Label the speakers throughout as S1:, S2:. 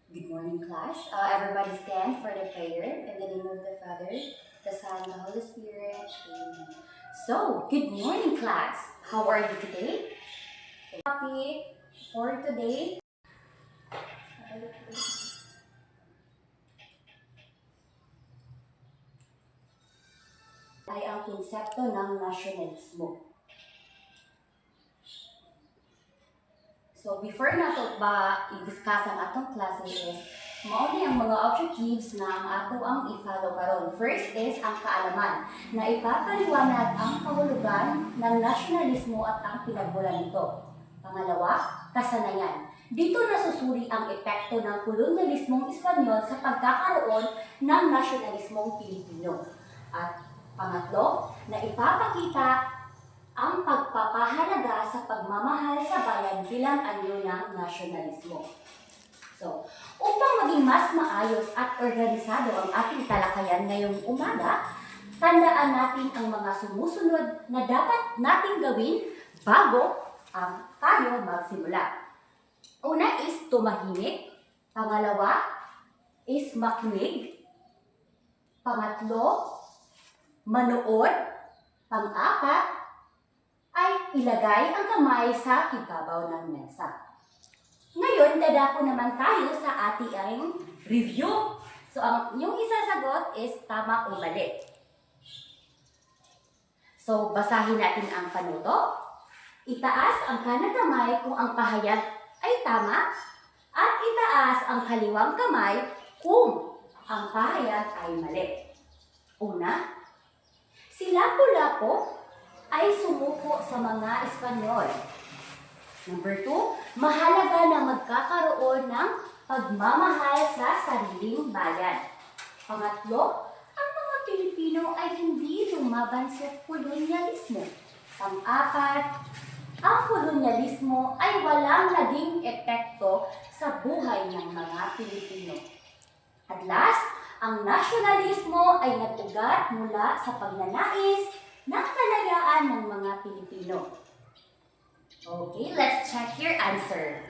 S1: Good morning, class. Everybody stand for the prayer in the name of the Father, the Son, the Holy Spirit. Amen. So, good morning, class. How are you today? Happy for today? Ay ang konsepto ng nasyonalismo. So, before nato ba i-discuss ang atong klase is, mauni ang mga objectives na ang ato ang i-follow karon. First is ang kaalaman, na ipapaliwanag ang kahulugan ng nasyonalismo at ang pinagmulan nito. Pangalawa, kasanayan. Dito nasusuri ang epekto ng kolonyalismong Espanyol sa pagkakaroon ng nasyonalismong Pilipino. At pangatlo, na ipapakita ang pagpapahalaga sa pagmamahal sa bayan bilang anyo ng nasyonalismo. So, upang maging mas maayos at organisado ang ating talakayan ngayong umaga, tandaan natin ang mga sumusunod na dapat nating gawin bago tayo magsimula. Una is tumahimik. Pangalawa is makinig. Pangatlo, manood. Pang-apat, ay ilagay ang kamay sa ibabaw ng mesa. Ngayon, dadako naman tayo sa ating review. So, yung isasagot is tama o mali. So, basahin natin ang panuto. Itaas ang kanang kamay kung ang pahayag ay tama at itaas ang kaliwang kamay kung ang pahayag ay mali. Una, si Lapu-Lapu ay sumuko sa mga Espanyol. Number 2, mahalaga na magkakaroon ng pagmamahal sa sariling bayan. Pangatlo, ang mga Pilipino ay hindi lumaban sa kolonyalismo. Pang-apat, ang kolonyalismo ay walang naging epekto sa buhay ng mga Pilipino. At last, ang nasyonalismo ay nag-ugat mula sa pagnanais ng kalayaan ng mga Pilipino. Okay, let's check your answer.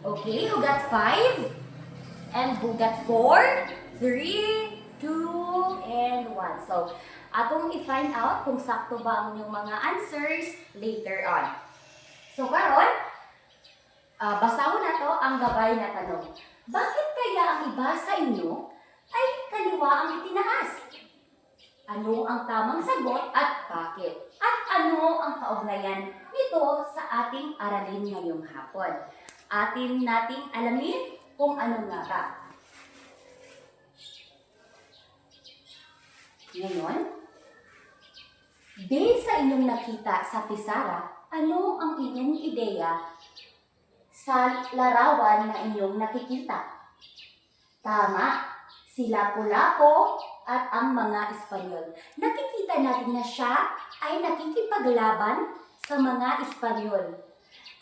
S1: Okay, who got 5? And who got 4? 3, 2, and 1. So, atong i-find out kung sakto ba ang inyong mga answers later on. So, karon, basahon na to ang gabay na tanong. Bakit kaya ang iba sa inyo ay kaliwa ang itinaas? Ano ang tamang sagot at bakit? At ano ang kaugnayan nito sa ating aralin ngayong hapon? Atin nating alamin kung ano nga ba. Ngayon, based sa inyong nakita sa Pisara, ano ang inyong ideya sa larawan na inyong nakikita? Tama, si Lapu-Lapu at ang mga Espanyol. Nakikita natin na siya ay nakikipaglaban sa mga Espanyol.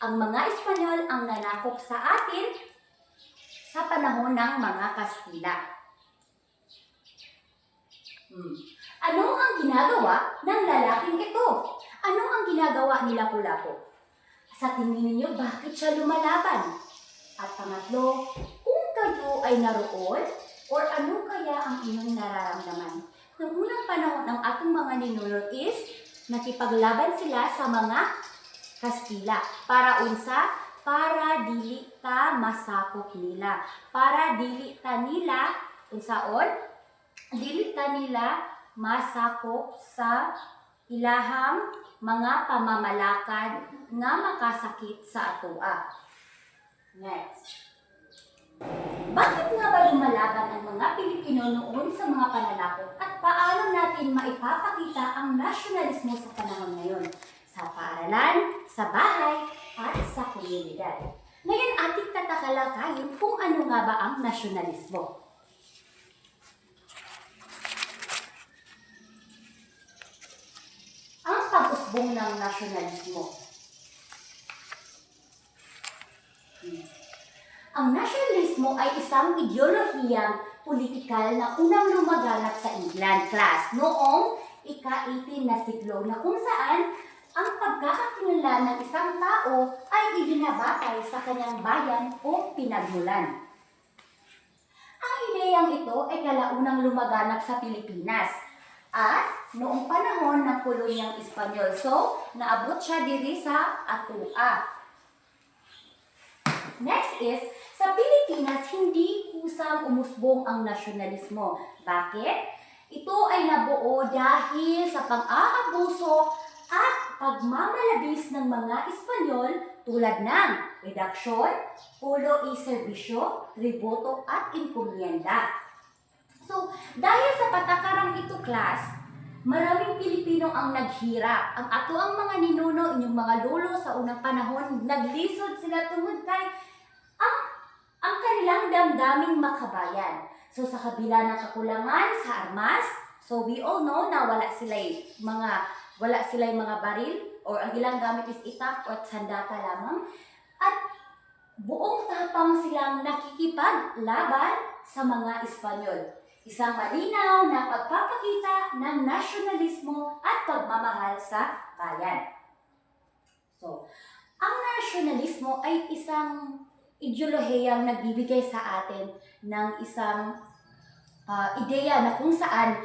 S1: Ang mga Espanyol ang nanakop sa atin sa panahon ng mga Kastila. Ano ang ginagawa ng lalaking ito? Ano ang ginagawa ni Lapu-Lapu? Sa tingin ninyo, bakit siya lumalaban? At pangatlo, kung kayo ay naroon, or ano kaya ang inyong nararamdaman? Noong unang panahon ng ating mga ninuno is nakipaglaban sila sa mga Kastila. Para unsa? Para dili ta masakop nila. Para dili ta nila, unsaon? Dili ta nila masakop sa ilahang mga pamamalakad nga makasakit sa atoa. Next. Bakit nga ba lumalaban ang mga Pilipino noon sa mga pananakop at paano natin maipapakita ang nasyonalismo sa panahon ngayon? Sa paaralan, sa bahay, at sa komunidad. Ngayon ating tatakalakayin kung ano nga ba ang nasyonalismo. Ang pag-usbong ng nasyonalismo. Ang nasyonalismo ay isang ideolohiyang politikal na unang lumaganap sa England class noong ika-18 na siglo na kung saan ang pagkakakilala ng isang tao ay ay ibinabatay sa kanyang bayan o pinagmulan. Ang ideyang ito ay kalaunang lumaganap sa Pilipinas at noong panahon ng kolonyang Espanyol. So, naabot siya diri sa Atua. Next is, sa Pilipinas, hindi kusang umusbong ang nasyonalismo. Bakit? Ito ay nabuo dahil sa pang-aabuso at pagmamalabis ng mga Espanyol tulad ng redaksyon, ulo y serbisyo, tributo at inkumyenda. So, dahil sa patakarang ito, class, maraming Pilipino ang naghirap. Ang ato ang mga ninuno, inyong mga lolo sa unang panahon, naglisod sila tungod kay ang kanilang damdaming makabayan. So, sa kabila ng kakulangan sa armas, so we all know na wala sila mga baril or ang ilang gamit is itak o sandata lamang. At buong tapang silang nakikipaglaban sa mga Espanyol. Isang malinaw na pagpapakita ng nasyonalismo at pagmamahal sa bayan. So, ang nasyonalismo ay isang ideolohiyang nagbibigay sa atin ng isang ideya na kung saan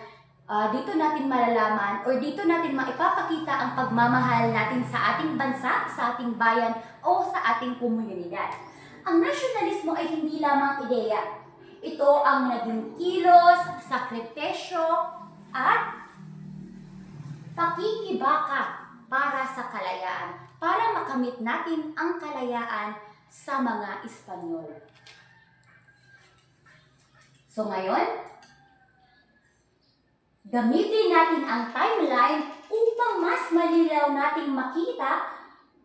S1: dito natin malalaman or dito natin maipapakita ang pagmamahal natin sa ating bansa, sa ating bayan o sa ating komunidad. Ang nasyonalismo ay hindi lamang ideya. Ito ang naging kilos, sakripisyo at pakikibaka para sa kalayaan, para makamit natin ang kalayaan sa mga Espanyol. So ngayon, gamitin natin ang timeline upang mas malinaw nating makita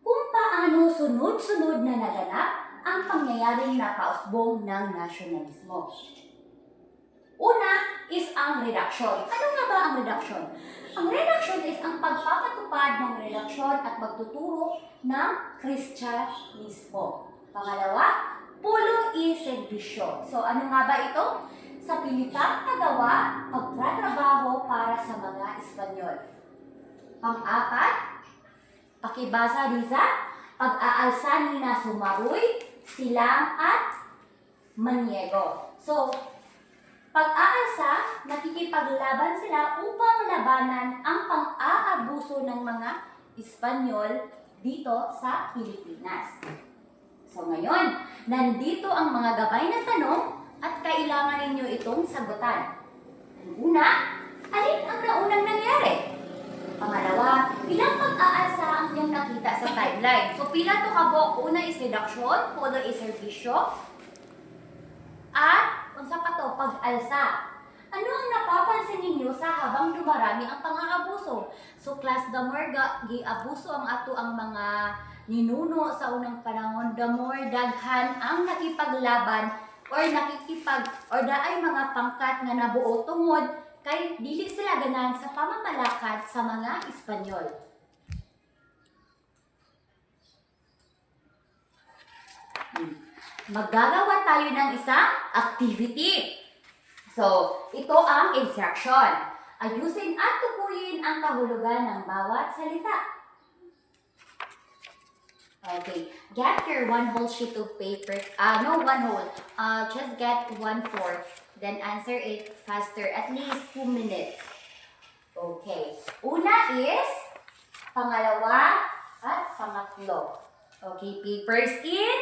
S1: kung paano sunod-sunod na naganap ang pangyayaring napausbong ng nasyonalismo. Una is ang redaksyon. Ano nga ba ang redaksyon? Ang redaksyon is ang pagpapatupad ng redaksyon at pagtuturo ng Kristyanismo. Pangalawa, pulo y serbisyo. So ano nga ba ito? Sa pilitang kagawa, pagtatrabaho para sa mga Espanyol. Pang-apat, pakibasa riza, pag-aalsa ni na sumaruy, silang at maniego. So, pag-aalsa, nakikipaglaban sila upang labanan ang pang-aabuso ng mga Espanyol dito sa Pilipinas. So ngayon, nandito ang mga gabay na tanong at kailangan ninyo itong sagutan. Una, alin ang naunang nangyari? Pangalawa, ilang pag-aalsa ang iyong nakita sa timeline? So pila to kabo? Una is redaksyon, pulo is serbisyo, at unsa pa to, pag-alsa. Ano ang napapansin ninyo sa habang dumarami ang pang-aabuso? So class, the more giabuso ang ato ang mga ninuno sa unang panahon, the more daghan ang nakipaglaban or daay mga pangkat nga nabuo tungod kay dili sila ganahan sa pamamalakad sa mga Espanyol. Maggagawa tayo ng isang activity. So, ito ang instruction. Ayusin at tukuyin ang kahulugan ng bawat salita. Okay, get your one whole sheet of paper. No, one whole. Just get 1/4. Then answer it faster, at least 2 minutes. Okay. Una is pangalawa at pangatlo. Okay, papers in.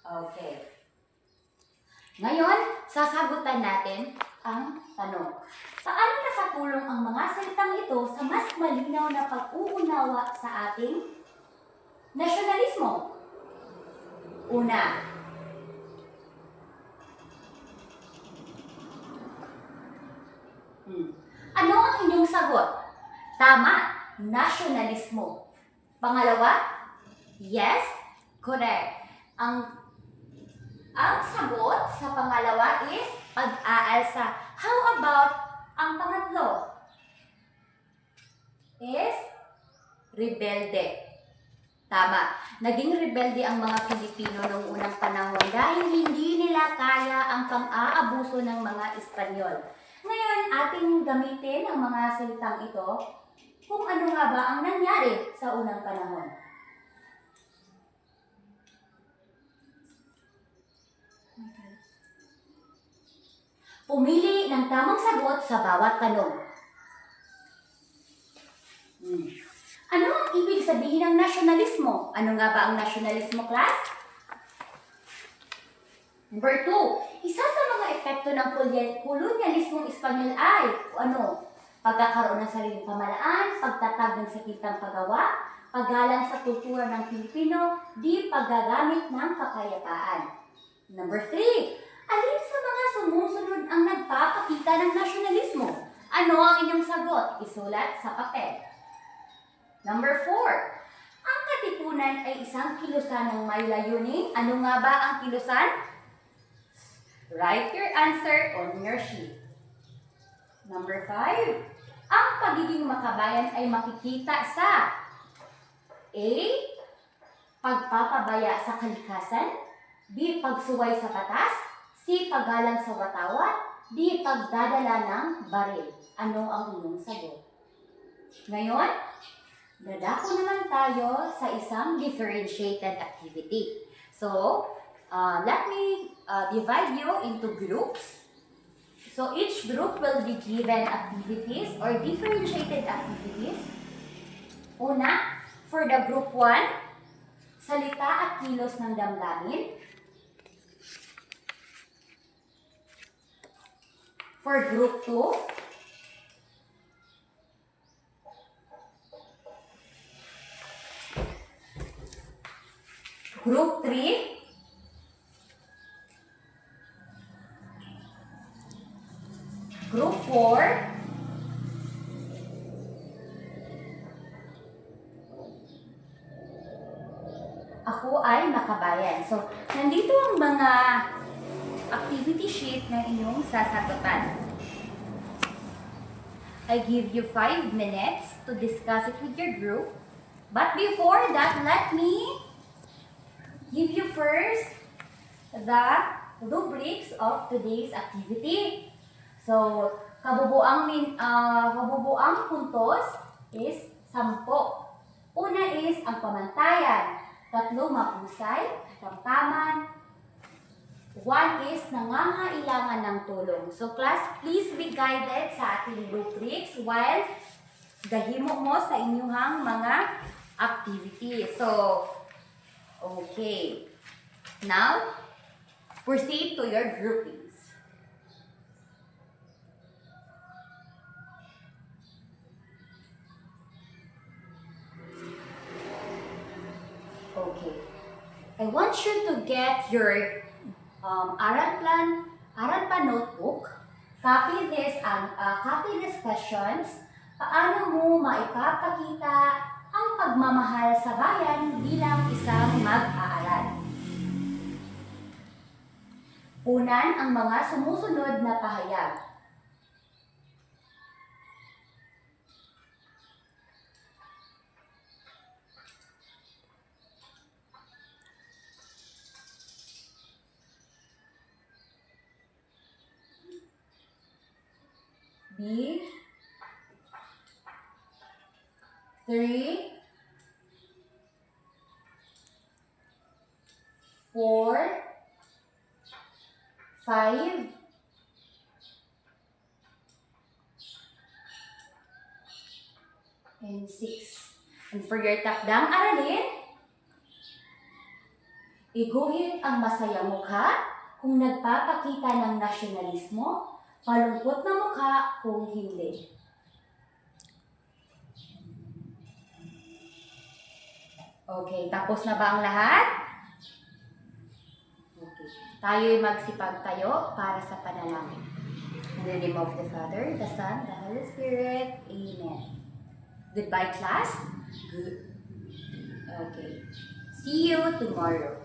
S1: Okay. Ngayon, sasagutan natin ang tanong. Paano nakatulong ang mga salitang ito sa mas malinaw na pag-uunawa sa ating nasyonalismo? Una, ano ang inyong sagot? Tama, nasyonalismo. Pangalawa, yes, correct. Ang sagot sa pangalawa is pag-aalsa. How about ang pangatlo? Is rebelde. Tama. Naging rebelde ang mga Pilipino noong unang panahon dahil hindi nila kaya ang pang-aabuso ng mga Espanyol. Ngayon, ating gamitin ang mga salitang ito kung ano nga ba ang nangyari sa unang panahon. Pumili ng tamang sagot sa bawat tanong. Ano ang ibig sabihin ng nasyonalismo? Ano nga ba ang nasyonalismo, class? Number 2, isa sa mga epekto ng kolonyalismong Espanyol ay ano? Pagkakaroon ng sariling pamalaan, pagtatag ng sakitang paggawa, paggalang sa kultura ng Pilipino, di paggagamit ng kapayapaan. Number 3, alin sa mga sumusunod ang nagpapakita ng nasyonalismo? Ano ang inyong sagot? Isulat sa papel. Number 4, ang Katipunan ay isang kilusan ng may layunin. Ano nga ba ang kilusan? Write your answer on your sheet. Number 5, ang pagiging makabayan ay makikita sa A. Pagpapabaya sa kalikasan, B. Pagsuway sa batas, C. Paggalang sa watawat, D. Pagdadala ng baril. Ano ang inyong sagot? Ngayon, dadako naman tayo sa isang differentiated activity. So, let me divide you into groups. So, each group will be given activities or differentiated activities. Una, for the group 1, salita at kilos ng damdamin. For group 2, group 3, group 4, ako ay makabayan. So, nandito ang mga activity sheet na inyong sasagutan. I give you 5 minutes to discuss it with your group. But before that, let me give you first the rubrics of today's activity. So, kabubuang puntos is 10. Una is ang pamantayan. 3 mapusay, tamtaman. 1 is nangangailangan ng tulong. So, class, please be guided sa ating rubrics while gahimo mo sa inyong mga activities. So, okay. Now, proceed to your groupings. Okay. I want you to get your Aral Plan notebook. Copy these questions. Paano mo maipapakita ang pagmamahal sa bayan bilang isang mag-aaral? Unan ang mga sumusunod na pahayag. B. 3, 4, 5, and 6. And for your takdang aralin, iguhit ang masayang mukha kung nagpapakita ng nasyonalismo, malungkot na mukha kung hindi. Okay, tapos na ba ang lahat? Okay. Tayo'y magsipagtayo para sa panalangin. In the name of the Father, the Son, the Holy Spirit. Amen. Goodbye, class. Good. Okay. See you tomorrow.